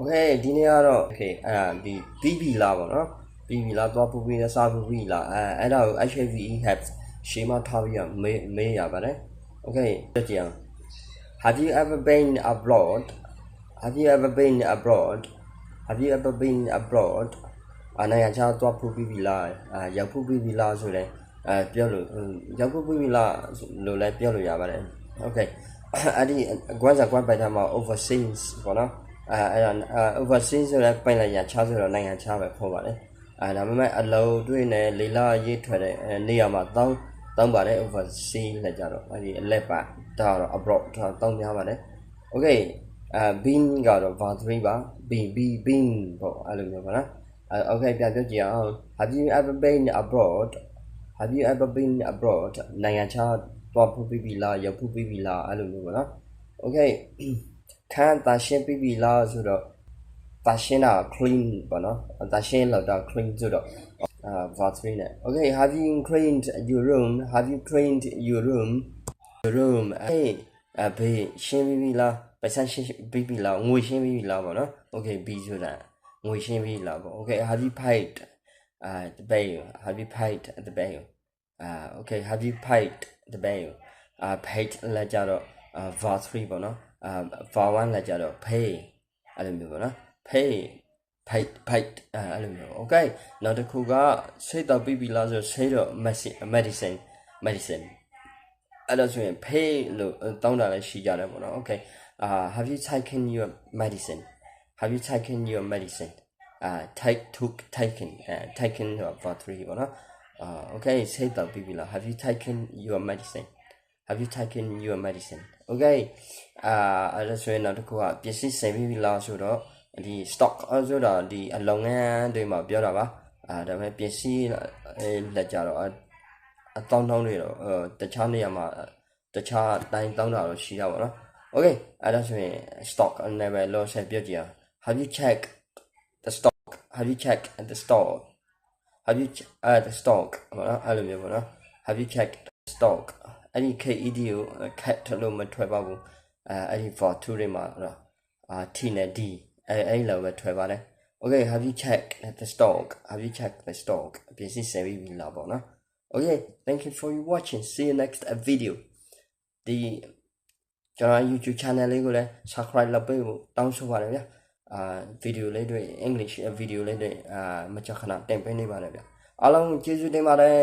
Okay, dinero okay, the BB level, no? BB level, BB la sabu BB la, and our HIV have Shima Tavia may okay, have you ever been abroad? Have you ever been abroad? Have you ever been abroad? Anaya cha to BB la, Yapu BB la so le, Yapu BB la lo le piolo yabare. Okay, Adi Guaza Guapatama overseas, overseas ဆိုတဲ့ပိုင်လိုက်ရချဆိုတော့နိုင်ငံခြားပဲခေါ်ပါတယ်ဒါပေမဲ့အလုံးတွေ့နေလေလာရေးထွက်တဲ့နေရာမှာတောင်းပါတယ် overseas လက်ကြတော့အဲဒီအလက်ပါဒါတော့ abroad တောင်းများပါတယ် okay been ကတော့ verb 3ပါ been ပေါ့အဲ့လိုမျိုးပါနော်okay ပြန်ပြောကြည့်အောင် have you ever been abroad have you ever been abroad နိုင်ငံခြားသွားဖို့ပြီးပြီလားရောက်ဖို့ပြီးပြီလားအဲ့လိုမျိုးပါနော် okay ခံတာရှင်းပြီးပြီလားဆိုတော့တာရှင်းတာ clean ပေါ့နော်တာရှင်းလောက်တာ clean ဆိုတော့verb 3နဲ့ okay have you cleaned your room have you cleaned your room အေးဘေးရှင်းပြီးပြီလားပတ်စံရှင်းပြီးပြီလားငွေရှင်းပြီးပြီလားပေါ့နော် okay b ဆိုတာငွေရှင်းပြီးလားပေါ့ okay have you paid the bill have you paid the bill okay have you paid the bill paid လက်ကြတော့verb 3ပေါ့နော်verb 1လက်ကြတော့ pay အဲ့လိုမျိုးပေါ့နော် pay paid အဲ့လိုမျိုး okay နောက်တစ်ခုကဆေးတော့ပြီးပြီလားဆိုဆေးတော့ medicine အဲ့တော့ဆိုရင် pay လို့တောင်းတာလည်းရှိကြတယ်ပေါ့နော် okay have you taken your medicine have you taken your medicine taken verb 3ပေါ့နော်okay ဆေးတော့ပြီးပြီလား have you taken your medicine have you taken your medicine okay အဲ့ဒါဆိုရင်နောက်တစ်ခုကပစ္စည်းစိမ်ပြီးပြီလားဆိုတော့ဒီ stock ဆိုတာဒီအလုပ်ငန်းတွေမှာပြောတာပါဒါပေမဲ့ပစ္စည်းလက်ကြတော့အတောင်းတွေတော့တခြားနေရာမှာတခြားတိုင်းတောင်းတာတော့ရှိတာပေါ့နော် okay အဲ့ဒါဆိုရင် stock နဲ့ပဲလောဆက်ပြောကြည့်အောင် have you checked the stock have you checked the stock have you the stock ပေါ့နော်အဲ့လိုမျိုးပေါ့နော် have you checked the stock အဲ့ဒီ KED ကို cat လို့မထွက်ပါဘူးအဲ့ဒီ for 2တွေမှာတော့T နဲ့ D အဲ့လိုပဲထွက်ပါတယ် okay have you checked the stock have you checked the stock ပစ္စည်းဆက်ပြီးလားပေါ့နော် okay thank you for watching see you next video ဒီကျွန်တော် YouTube channel လေးကိုလည်း subscribe လုပ်ပေးဖို့တောင်းဆိုပါတယ်ဗျာvideo လေးတွေ English video လေးတွေမကြာခဏတင်ပေးနေပါတယ်ဗျာအားလုံးကျေးဇူးတင်ပါတယ်